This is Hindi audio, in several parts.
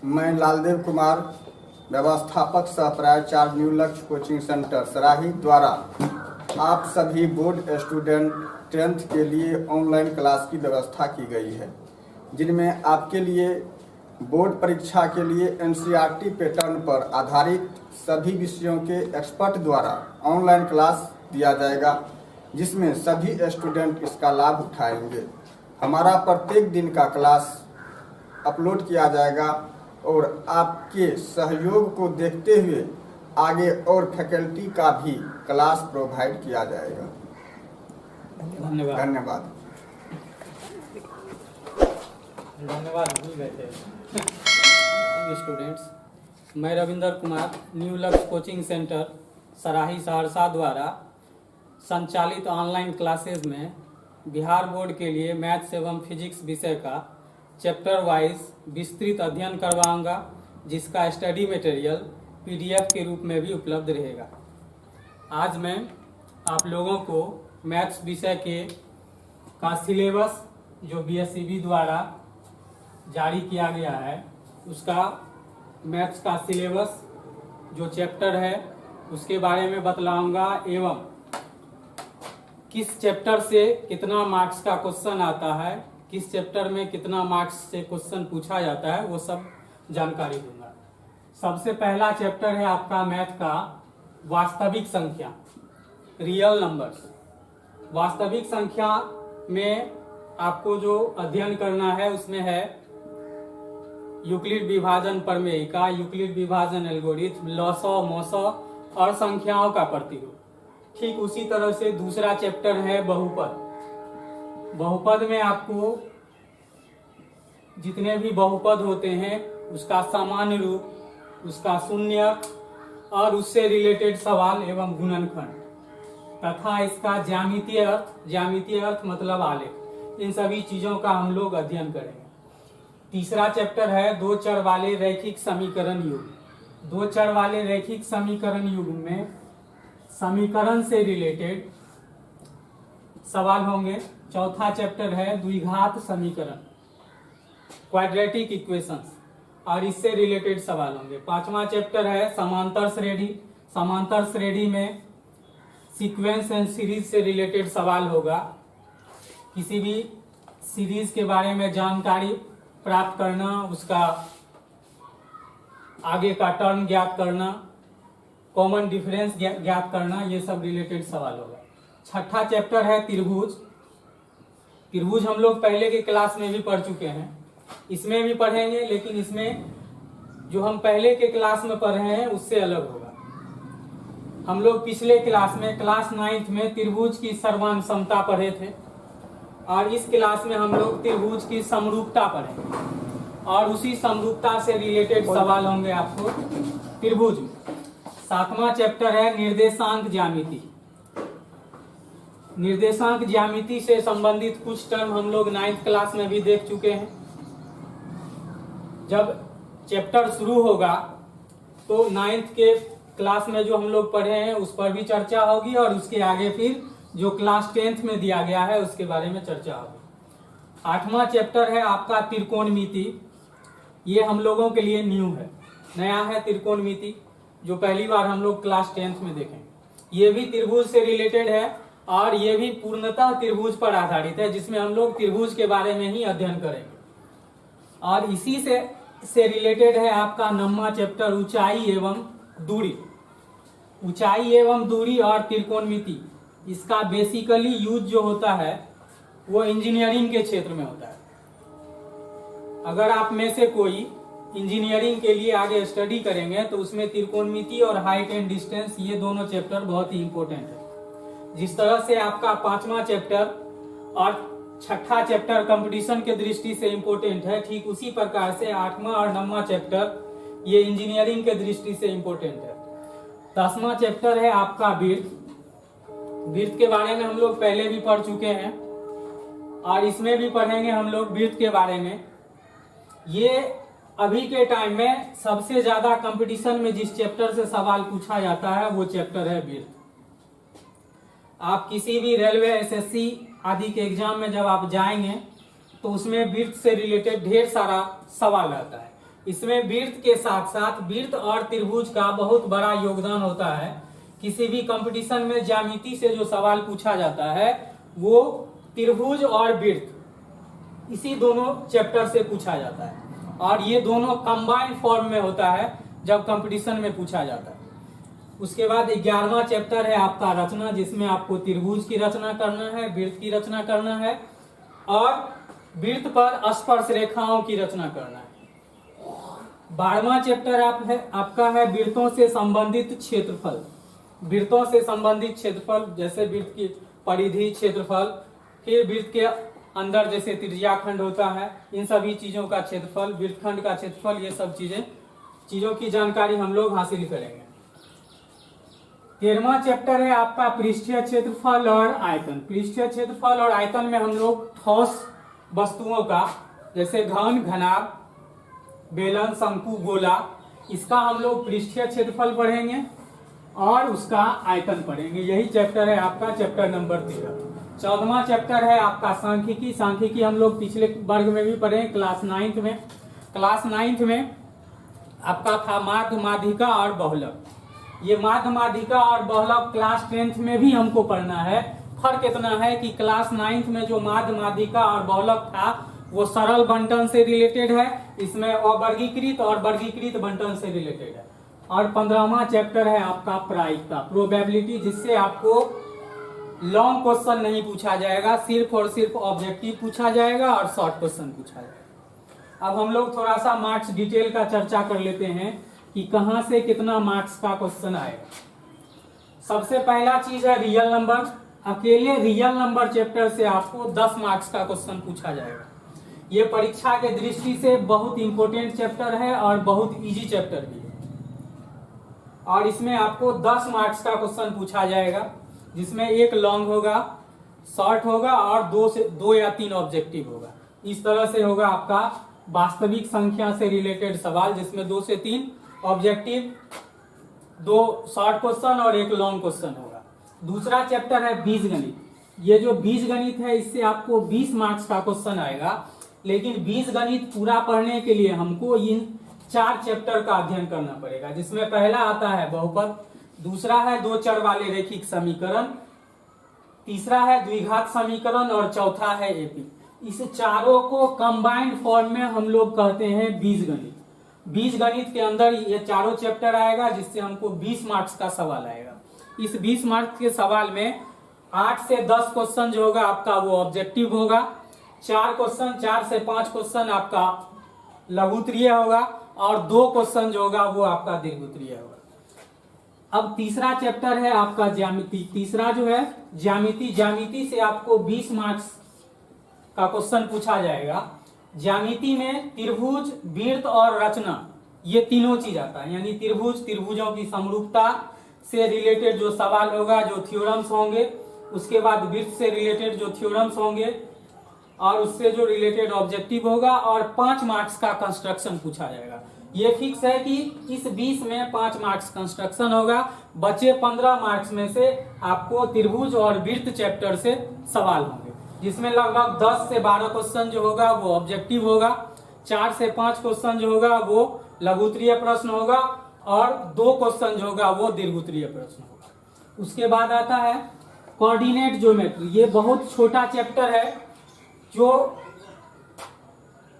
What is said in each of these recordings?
मैं लालदेव कुमार, व्यवस्थापक सह प्राचार्य न्यू लक्ष्य कोचिंग सेंटर सराही द्वारा आप सभी बोर्ड स्टूडेंट 10th के लिए ऑनलाइन क्लास की व्यवस्था की गई है, जिनमें आपके लिए बोर्ड परीक्षा के लिए NCERT पैटर्न पर आधारित सभी विषयों के एक्सपर्ट द्वारा ऑनलाइन क्लास दिया जाएगा, जिसमें सभी स्टूडेंट इसका लाभ उठाएंगे। हमारा प्रत्येक दिन का क्लास अपलोड किया जाएगा और आपके सहयोग को देखते हुए आगे और फैकल्टी का भी क्लास प्रोवाइड किया जाएगा। धन्यवाद। स्टूडेंट्स, मैं रविंदर कुमार न्यू लक्ष्य कोचिंग सेंटर सराही सहरसा द्वारा संचालित ऑनलाइन क्लासेज में बिहार बोर्ड के लिए मैथ्स एवं फिजिक्स विषय का चैप्टर वाइज विस्तृत अध्ययन करवाऊंगा, जिसका स्टडी मटेरियल PDF के रूप में भी उपलब्ध रहेगा। आज मैं आप लोगों को मैथ्स विषय का सिलेबस जो BSEB द्वारा जारी किया गया है, उसका मैथ्स का सिलेबस जो चैप्टर है उसके बारे में बतलाऊंगा एवं किस चैप्टर से कितना मार्क्स का क्वेश्चन आता है, किस चैप्टर में कितना मार्क्स से क्वेश्चन पूछा जाता है, वो सब जानकारी दूंगा। सबसे पहला चैप्टर है आपका मैथ का वास्तविक संख्या, रियल नंबर्स। वास्तविक संख्या में आपको जो अध्ययन करना है उसमें है यूक्लिड विभाजन प्रमेयिका, यूक्लिड विभाजन एल्गोरिथम, लसौ मसौ और संख्याओं का प्रतिरूप। ठीक उसी तरह से दूसरा चैप्टर है बहुपद। बहुपद में आपको जितने भी बहुपद होते हैं उसका सामान्य रूप, उसका शून्य और उससे रिलेटेड सवाल एवं गुणनखंड तथा इसका ज्यामितीय अर्थ मतलब आलेख, इन सभी चीजों का हम लोग अध्ययन करेंगे। तीसरा चैप्टर है दो चर वाले रैखिक समीकरण युग। दो चर वाले रैखिक समीकरण युग में समीकरण से रिलेटेड सवाल होंगे। चौथा चैप्टर है द्विघात समीकरण, क्वाड्रेटिक इक्वेशंस, और इससे रिलेटेड सवाल होंगे। पांचवा चैप्टर है समांतर श्रेणी। समांतर श्रेणी में सीक्वेंस एंड सीरीज से रिलेटेड सवाल होगा। किसी भी सीरीज के बारे में जानकारी प्राप्त करना, उसका आगे का टर्म ज्ञात करना, कॉमन डिफरेंस ज्ञात करना, ये सब रिलेटेड सवाल होगा। छठा चैप्टर है त्रिभुज। त्रिभुज हम लोग पहले के क्लास में भी पढ़ चुके हैं, इसमें भी पढ़ेंगे, लेकिन इसमें जो हम पहले के क्लास में पढ़े हैं उससे अलग होगा। हम लोग पिछले क्लास में क्लास 9th में त्रिभुज की सर्वांग समता पढ़े थे और इस क्लास में हम लोग त्रिभुज की समरूपता पढ़ेंगे और उसी समरूपता से रिलेटेड सवाल होंगे आपको त्रिभुज में। सातवां चैप्टर है निर्देशांक ज्यामिति। निर्देशांक ज्यामिति से संबंधित कुछ टर्म हम लोग 9th क्लास में भी देख चुके हैं। जब चैप्टर शुरू होगा तो 9th के क्लास में जो हम लोग पढ़े हैं उस पर भी चर्चा होगी और उसके आगे फिर जो क्लास 10th में दिया गया है उसके बारे में चर्चा होगी। आठवां चैप्टर है आपका त्रिकोणमिति। ये हम लोगों के लिए न्यू है, नया है त्रिकोणमिति, जो पहली बार हम लोग क्लास 10th में देखेंगे। ये भी त्रिभुज से रिलेटेड है और ये भी पूर्णतः त्रिभुज पर आधारित है, जिसमें हम लोग त्रिभुज के बारे में ही अध्ययन करेंगे। और इसी से रिलेटेड है आपका 9वां चैप्टर ऊंचाई एवं दूरी। ऊंचाई एवं दूरी और त्रिकोणमिति, इसका बेसिकली यूज जो होता है वो इंजीनियरिंग के क्षेत्र में होता है। अगर आप में से कोई इंजीनियरिंग के लिए आगे स्टडी करेंगे तो उसमें त्रिकोणमिति और हाइट एंड डिस्टेंस, ये दोनों चैप्टर बहुत ही इंपॉर्टेंट है। जिस तरह से आपका 5वां चैप्टर और 6ठा चैप्टर कंपटीशन के दृष्टि से इंपॉर्टेंट है, ठीक उसी प्रकार से 8वां और 9वां चैप्टर ये इंजीनियरिंग के दृष्टि से इंपॉर्टेंट है। 10वां चैप्टर है आपका वृत्त। वृत्त के बारे में हम लोग पहले भी पढ़ चुके हैं और इसमें भी पढ़ेंगे हम लोग वृत्त के बारे में। ये अभी के टाइम में सबसे ज्यादा कंपटीशन में जिस चैप्टर से सवाल पूछा जाता है वो चैप्टर है वृत्त। आप किसी भी रेलवे, एसएससी आदि के एग्जाम में जब आप जाएंगे तो उसमें वृत्त से रिलेटेड ढेर सारा सवाल आता है। इसमें वृत्त के साथ साथ वृत्त और त्रिभुज का बहुत बड़ा योगदान होता है। किसी भी कंपटीशन में ज्यामिति से जो सवाल पूछा जाता है वो त्रिभुज और वृत्त इसी दोनों चैप्टर से पूछा जाता है और ये दोनों कंबाइंड फॉर्म में होता है जब कंपटीशन में पूछा जाता है। उसके बाद 11वां चैप्टर है आपका रचना, जिसमें आपको त्रिभुज की रचना करना है, वृत्त की रचना करना है और वृत्त पर स्पर्श रेखाओं की रचना करना है। 12वां चैप्टर आपका है वृत्तों से संबंधित क्षेत्रफल। वृत्तों से संबंधित क्षेत्रफल जैसे वृत्त की परिधि, क्षेत्रफल, फिर वृत्त के अंदर जैसे त्रिज्याखंड होता है, इन सभी चीजों का क्षेत्रफल, वृत्तखंड का क्षेत्रफल, ये सब चीजों की जानकारी हम लोग हासिल करेंगे। 13वां चैप्टर है आपका पृष्ठीय क्षेत्रफल और आयतन। पृष्ठीय क्षेत्रफल और आयतन में हम लोग ठोस वस्तुओं का जैसे घन, घनाभ, बेलन, शंकु, गोला, इसका हम लोग पृष्ठीय क्षेत्रफल पढ़ेंगे और उसका आयतन पढ़ेंगे। यही चैप्टर है आपका चैप्टर नंबर 13। 14वां चैप्टर है आपका सांख्यिकी। सांख्यिकी हम लोग पिछले वर्ग में भी पढ़े क्लास 9th में। क्लास 9th में आपका था माध्य, माध्यिका और बहुलक। ये माध्य, माध्यिका और बहुलक क्लास 10th में भी हमको पढ़ना है। फर्क इतना है कि क्लास 9th में जो माध्य, माध्यिका और बहुलक था वो सरल बंटन से रिलेटेड है, इसमें अवर्गीकृत और वर्गीकृत बंटन से रिलेटेड है। और 15वां चैप्टर है आपका प्रायिकता, प्रोबेबिलिटी, जिससे आपको लॉन्ग क्वेश्चन नहीं पूछा जाएगा, सिर्फ और सिर्फ ऑब्जेक्टिव पूछा जाएगा और शॉर्ट क्वेश्चन पूछा जाएगा। अब हम लोग थोड़ा सा मार्क्स डिटेल का चर्चा कर लेते हैं कि कहां से कितना मार्क्स का क्वेश्चन आएगा। सबसे पहला चीज है रियल नंबर। अकेले रियल नंबर चैप्टर से आपको 10 मार्क्स का क्वेश्चन पूछा जाएगा। ये परीक्षा के दृष्टि से बहुत इंपॉर्टेंट चैप्टर है और बहुत इजी चैप्टर भी है और इसमें आपको 10 मार्क्स का क्वेश्चन पूछा जाएगा, जिसमें एक लॉन्ग होगा, शॉर्ट होगा और 2 या 3 ऑब्जेक्टिव होगा। इस तरह से होगा आपका वास्तविक संख्या से रिलेटेड सवाल, जिसमें 2 से 3 ऑब्जेक्टिव, 2 शॉर्ट क्वेश्चन और एक लॉन्ग क्वेश्चन होगा। दूसरा चैप्टर है बीजगणित। ये जो बीजगणित है इससे आपको 20 मार्क्स का क्वेश्चन आएगा, लेकिन बीजगणित पूरा पढ़ने के लिए हमको इन 4 चैप्टर का अध्ययन करना पड़ेगा, जिसमें पहला आता है बहुपद, दूसरा है 2 चर वाले रैखिक समीकरण, तीसरा है द्विघात समीकरण और चौथा है एपी। इस चारों को कंबाइंड फॉर्म में हम लोग कहते हैं बीजगणित। बीजगणित के अंदर ये चारों चैप्टर आएगा, जिससे हमको 20 मार्क्स का सवाल आएगा। इस 20 मार्क्स के सवाल में 8 से 10 क्वेश्चन जो होगा आपका वो ऑब्जेक्टिव होगा, 4 से 5 क्वेश्चन आपका लघुत्तरीय होगा और 2 क्वेश्चन जो होगा वो आपका दीर्घोत्तरीय होगा। अब तीसरा चैप्टर है आपका ज्यामिति। तीसरा जो है ज्यामिति, ज्यामिति से आपको 20 मार्क्स का क्वेश्चन पूछा जाएगा। ज्यामिति में त्रिभुज, वृत्त और रचना, ये तीनों चीज आता है, यानी त्रिभुज, त्रिभुजों की समरूपता से रिलेटेड जो सवाल होगा, जो थ्योरम्स होंगे, उसके बाद वृत्त से रिलेटेड जो थ्योरम्स होंगे और उससे जो रिलेटेड ऑब्जेक्टिव होगा और 5 मार्क्स का कंस्ट्रक्शन पूछा जाएगा। ये फिक्स है कि इस 20 में 5 मार्क्स कंस्ट्रक्शन होगा, बचे 15 मार्क्स में से आपको त्रिभुज और वृत्त चैप्टर से सवाल होंगे, जिसमें लगभग 10 से 12 क्वेश्चन जो होगा वो ऑब्जेक्टिव होगा, 4 से 5 क्वेश्चन जो होगा वो लघुत्तरीय प्रश्न होगा और 2 क्वेश्चन जो होगा वो दीर्घोत्तरीय प्रश्न होगा। उसके बाद आता है कोऑर्डिनेट ज्योमेट्री। ये बहुत छोटा चैप्टर है जो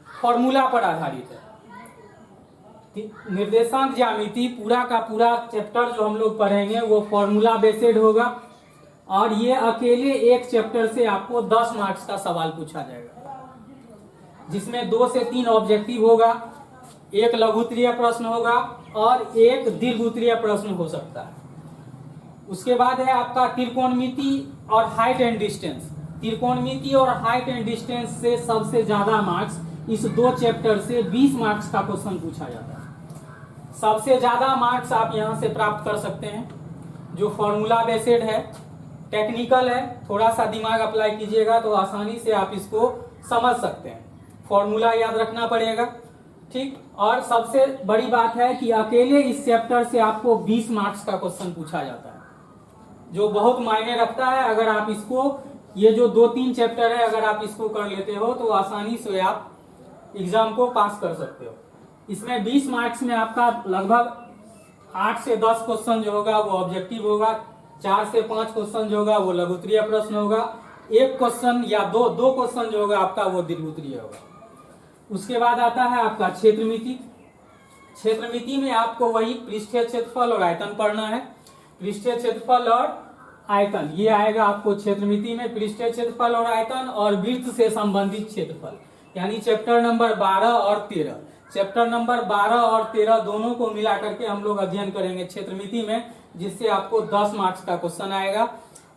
फॉर्मूला पर आधारित है। निर्देशांक ज्यामिति पूरा का पूरा चैप्टर जो हम लोग पढ़ेंगे वो फॉर्मूला बेस्ड होगा और ये अकेले एक चैप्टर से आपको 10 मार्क्स का सवाल पूछा जाएगा, जिसमें 2 से 3 ऑब्जेक्टिव होगा, एक लघुत्तरीय प्रश्न होगा और एक दीर्घोत्तरीय प्रश्न हो सकता है। उसके बाद है आपका त्रिकोणमिति और हाइट एंड डिस्टेंस। त्रिकोणमिति और हाइट एंड डिस्टेंस से सबसे ज्यादा मार्क्स इस 2 चैप्टर से 20 मार्क्स का क्वेश्चन पूछा जाता है। सबसे ज्यादा मार्क्स आप यहां से प्राप्त कर सकते हैं, जो फॉर्मूला बेस्ड है, टेक्निकल है, थोड़ा सा दिमाग अप्लाई कीजिएगा तो आसानी से आप इसको समझ सकते हैं। फॉर्मूला याद रखना पड़ेगा, ठीक। और सबसे बड़ी बात है कि अकेले इस चैप्टर से आपको 20 मार्क्स का क्वेश्चन पूछा जाता है। जो बहुत मायने रखता है। अगर आप इसको, ये जो 2-3 चैप्टर है, अगर आप इसको कर लेते हो तो आसानी से आप एग्जाम को पास कर सकते हो। इसमें 20 मार्क्स में आपका लगभग 8 से 10 क्वेश्चन जो होगा वो ऑब्जेक्टिव होगा, 4 से 5 क्वेश्चन जो होगा वो लघुत्तरीय प्रश्न होगा, 1 क्वेश्चन या दो क्वेश्चन जो होगा आपका वो दीर्घोत्तरीय होगा। उसके बाद आता है आपका क्षेत्रमिति। क्षेत्रमिति में आपको वही पृष्ठीय क्षेत्रफल और आयतन पढ़ना है। पृष्ठीय क्षेत्रफल और आयतन ये आएगा आपको क्षेत्रमिति में, पृष्ठीय क्षेत्रफल और आयतन और वृत्त से संबंधित क्षेत्रफल, यानी चैप्टर नंबर 12 और 13। चैप्टर नंबर 12 और 13 दोनों को मिला करके हम लोग अध्ययन करेंगे क्षेत्रमिति में, जिससे आपको 10 मार्क्स का क्वेश्चन आएगा।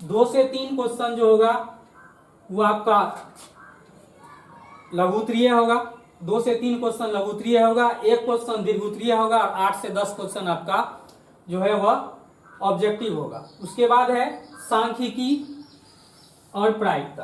2 से 3 क्वेश्चन जो होगा वो आपका लघुत्तरीय होगा, 2 से 3 क्वेश्चन लघुत्तरीय होगा, 1 क्वेश्चन दीर्घोत्तरीय होगा और 8 से 10 क्वेश्चन आपका जो है वह ऑब्जेक्टिव होगा। उसके बाद है सांख्यिकी और प्रायिकता।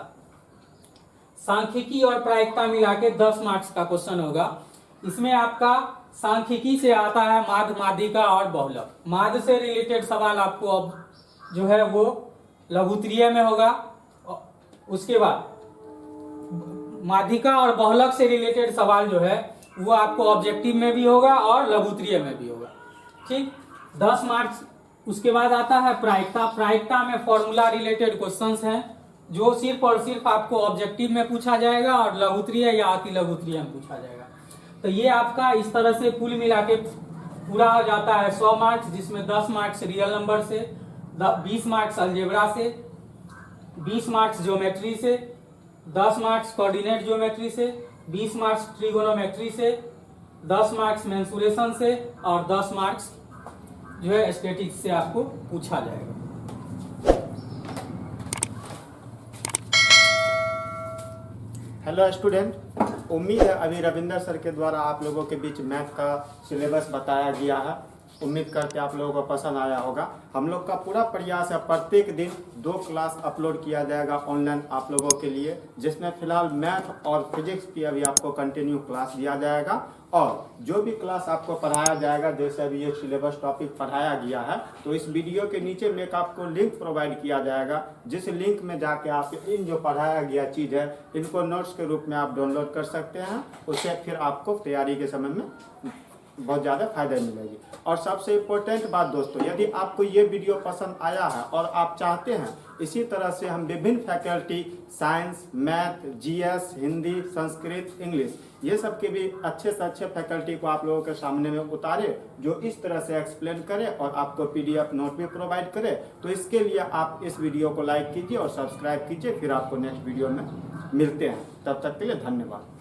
सांख्यिकी और प्रायिकता मिला के 10 मार्क्स का क्वेश्चन होगा। इसमें आपका सांख्यिकी से आता है माध्य, माध्यिका और बहुलक। माध्य से रिलेटेड सवाल आपको अब जो है वो लघुत्तरीय में होगा। उसके बाद माध्यिका और बहुलक से रिलेटेड सवाल जो है वो आपको ऑब्जेक्टिव में भी होगा और लघुत्तरीय में भी होगा। ठीक, 10 मार्क्स। उसके बाद आता है प्रायिकता। प्रायिकता में फॉर्मूला रिलेटेड क्वेश्चंस हैं जो सिर्फ और सिर्फ आपको ऑब्जेक्टिव में पूछा जाएगा और लघुत्तरीय या अति लघुत्तरीय में पूछा जाएगा। तो ये आपका इस तरह से कुल मिला के पूरा हो जाता है 100 मार्क्स, जिसमें 10 मार्क्स रियल नंबर से, 20 मार्क्स अलजेब्रा से, 20 मार्क्स ज्योमेट्री से, 10 मार्क्स कोऑर्डिनेट ज्योमेट्री से, 20 मार्क्स ट्रिगोनोमेट्री से, 10 मार्क्स मेंसुरेशन से और 10 मार्क्स जो है स्टैटिक्स से आपको पूछा जाएगा। हेलो स्टूडेंट, उम्मीद है अभी रविंदर सर के द्वारा आप लोगों के बीच मैथ का सिलेबस बताया गया है। उम्मीद करते आप लोगों को पसंद आया होगा। हम लोग का पूरा प्रयास है प्रत्येक दिन 2 क्लास अपलोड किया जाएगा ऑनलाइन आप लोगों के लिए, जिसमें फिलहाल मैथ और फिजिक्स की अभी आपको कंटिन्यू क्लास दिया जाएगा। और जो भी क्लास आपको पढ़ाया जाएगा, जैसे अभी ये सिलेबस टॉपिक पढ़ाया गया है, तो इस वीडियो के नीचे में एक आपको लिंक प्रोवाइड किया जाएगा, जिस लिंक में जाके आप इन जो पढ़ाया गया चीज़ है इनको नोट्स के रूप में आप डाउनलोड कर सकते हैं। उससे फिर आपको तैयारी के समय में बहुत ज़्यादा फायदा मिलेगी। और सबसे इम्पोर्टेंट बात दोस्तों, यदि आपको ये वीडियो पसंद आया है और आप चाहते हैं इसी तरह से हम विभिन्न faculty science, math, GS, Hindi, Sanskrit, English, ये सब के भी अच्छे से अच्छे फैकल्टी को आप लोगों के सामने में उतारे, जो इस तरह से एक्सप्लेन करे और आपको पीडीएफ नोट भी प्रोवाइड करे, तो इसके लिए आप इस वीडियो को लाइक कीजिए और सब्सक्राइब कीजिए। फिर आपको नेक्स्ट वीडियो में मिलते हैं, तब तक के लिए धन्यवाद।